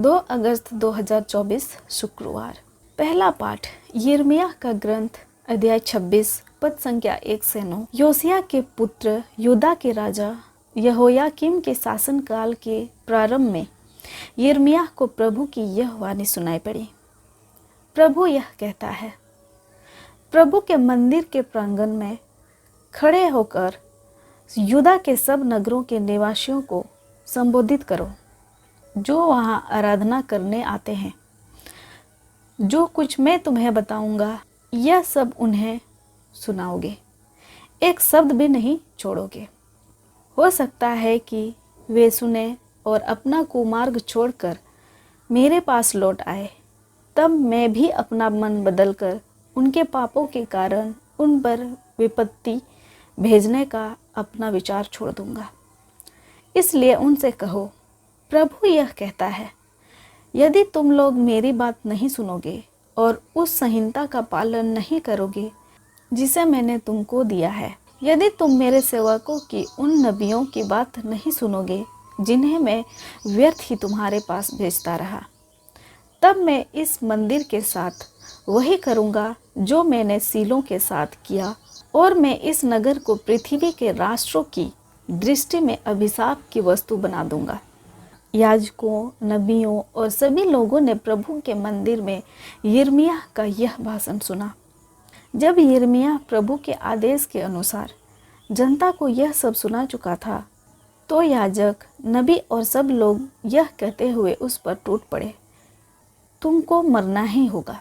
2 अगस्त 2024 शुक्रवार। पहला पाठ यिर्मयाह का ग्रंथ अध्याय 26 पद संख्या 1 से 9। योसिय्याह के पुत्र यूदा के राजा यहोयाकीम के शासनकाल के प्रारंभ में यिर्मयाह को प्रभु की यह वाणी सुनाई पड़ी। प्रभु यह कहता है, प्रभु के मंदिर के प्रांगण में खड़े होकर यूदा के सब नगरों के निवासियों को संबोधित करो जो वहाँ आराधना करने आते हैं। जो कुछ मैं तुम्हें बताऊंगा यह सब उन्हें सुनाओगे, एक शब्द भी नहीं छोड़ोगे। हो सकता है कि वे सुने और अपना कुमार्ग छोड़कर मेरे पास लौट आए, तब मैं भी अपना मन बदलकर उनके पापों के कारण उन पर विपत्ति भेजने का अपना विचार छोड़ दूंगा। इसलिए उनसे कहो, प्रभु यह कहता है, यदि तुम लोग मेरी बात नहीं सुनोगे और उस संहिता का पालन नहीं करोगे जिसे मैंने तुमको दिया है, यदि तुम मेरे सेवकों की उन नबियों की बात नहीं सुनोगे जिन्हें मैं व्यर्थ ही तुम्हारे पास भेजता रहा, तब मैं इस मंदिर के साथ वही करूँगा जो मैंने सीलों के साथ किया, और मैं इस नगर को पृथ्वी के राष्ट्रों की दृष्टि में अभिशाप की वस्तु बना दूंगा। याजकों, नबियों और सभी लोगों ने प्रभु के मंदिर में यिर्मयाह का यह भाषण सुना। जब यिर्मयाह प्रभु के आदेश के अनुसार जनता को यह सब सुना चुका था, तो याजक, नबी और सब लोग यह कहते हुए उस पर टूट पड़े, तुमको मरना ही होगा।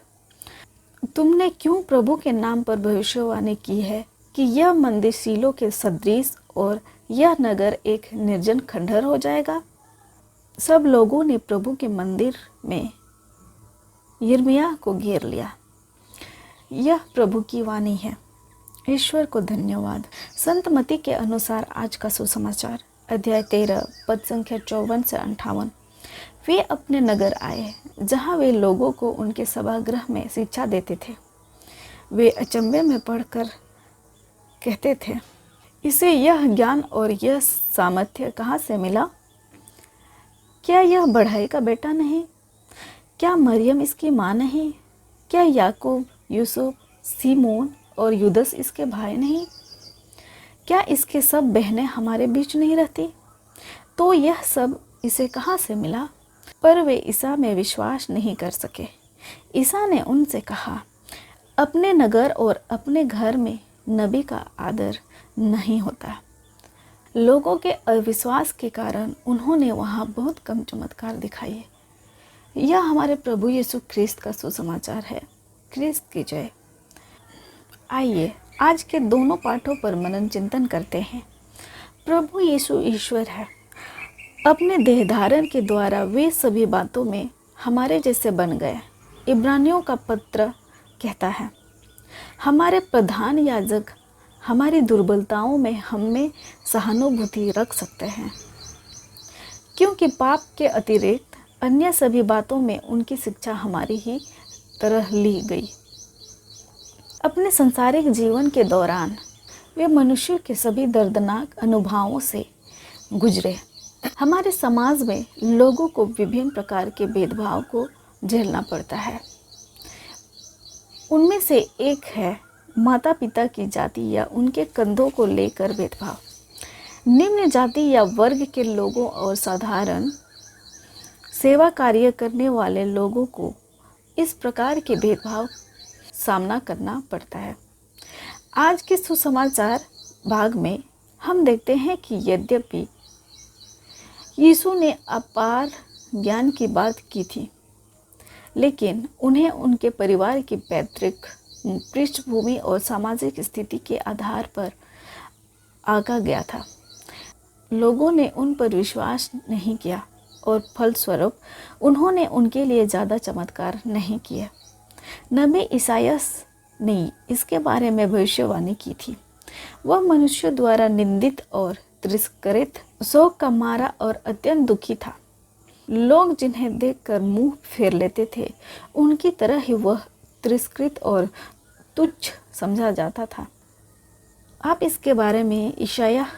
तुमने क्यों प्रभु के नाम पर भविष्यवाणी की है कि यह मंदिर सीलो के सदृश और यह नगर एक निर्जन खंडहर हो जाएगा? सब लोगों ने प्रभु के मंदिर में यिर्मयाह को घेर लिया। यह प्रभु की वाणी है। ईश्वर को धन्यवाद। संत मत्ती के अनुसार आज का सुसमाचार अध्याय 13 पद संख्या 54 से 58। वे अपने नगर आए जहाँ वे लोगों को उनके सभागृह में शिक्षा देते थे। वे अचंभे में पढ़कर कहते थे, इसे यह ज्ञान और यह सामर्थ्य कहाँ से मिला? क्या यह बढ़ई का बेटा नहीं? क्या मरियम इसकी माँ नहीं? क्या याकूब, यूसुफ, सीमोन और यूदस इसके भाई नहीं? क्या इसके सब बहनें हमारे बीच नहीं रहती? तो यह सब इसे कहाँ से मिला? पर वे ईसा में विश्वास नहीं कर सके। ईसा ने उनसे कहा, अपने नगर और अपने घर में नबी का आदर नहीं होता। लोगों के अविश्वास के कारण उन्होंने वहाँ बहुत कम चमत्कार दिखाए। यह हमारे प्रभु यीशु ख्रिस्त का सुसमाचार है। ख्रिस्त की जय। आइए आज के दोनों पाठों पर मनन चिंतन करते हैं। प्रभु यीशु ईश्वर है। अपने देह धारण के द्वारा वे सभी बातों में हमारे जैसे बन गए। इब्रानियों का पत्र कहता है, हमारे प्रधान याजक हमारी दुर्बलताओं में हमें सहानुभूति रख सकते हैं, क्योंकि पाप के अतिरिक्त अन्य सभी बातों में उनकी शिक्षा हमारी ही तरह ली गई। अपने सांसारिक जीवन के दौरान वे मनुष्य के सभी दर्दनाक अनुभवों से गुजरे। हमारे समाज में लोगों को विभिन्न प्रकार के भेदभाव को झेलना पड़ता है। उनमें से एक है माता पिता की जाति या उनके कंधों को लेकर भेदभाव। निम्न जाति या वर्ग के लोगों और साधारण सेवा कार्य करने वाले लोगों को इस प्रकार के भेदभाव सामना करना पड़ता है। आज के सुसमाचार भाग में हम देखते हैं कि यद्यपि यीशु ने अपार ज्ञान की बात की थी, लेकिन उन्हें उनके परिवार की पैतृक पृष्ठभूमि और सामाजिक स्थिति के आधार पर आंका गया था। लोगों ने उन पर विश्वास नहीं किया और फलस्वरूप उन्होंने उनके लिए ज़्यादा चमत्कार नहीं किए। नबी ईसायास ने इसके बारे में भविष्यवाणी की थी। वह मनुष्य द्वारा निंदित और तिरस्कृत, शोक का मारा और अत्यंत दुखी था। लोग जिन्हें देखकर मुंह फेर लेते थे, उनकी तरह ही वह तिरस्कृत और तुच्छ समझा जाता था। आप इसके बारे में यशायाह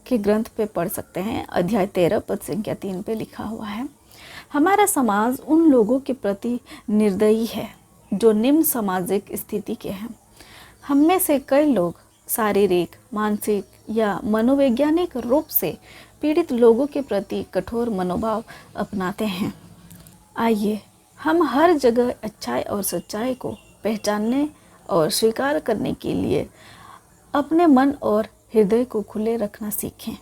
के ग्रंथ पे पढ़ सकते हैं। अध्याय 13 पद संख्या 3 पे लिखा हुआ है, हमारा समाज उन लोगों के प्रति निर्दयी है जो निम्न सामाजिक स्थिति के हैं। हम में से कई लोग शारीरिक, मानसिक या मनोवैज्ञानिक रूप से पीड़ित लोगों के प्रति कठोर मनोभाव अपनाते हैं। आइए हम हर जगह अच्छाई और सच्चाई को पहचानने और स्वीकार करने के लिए अपने मन और हृदय को खुले रखना सीखें।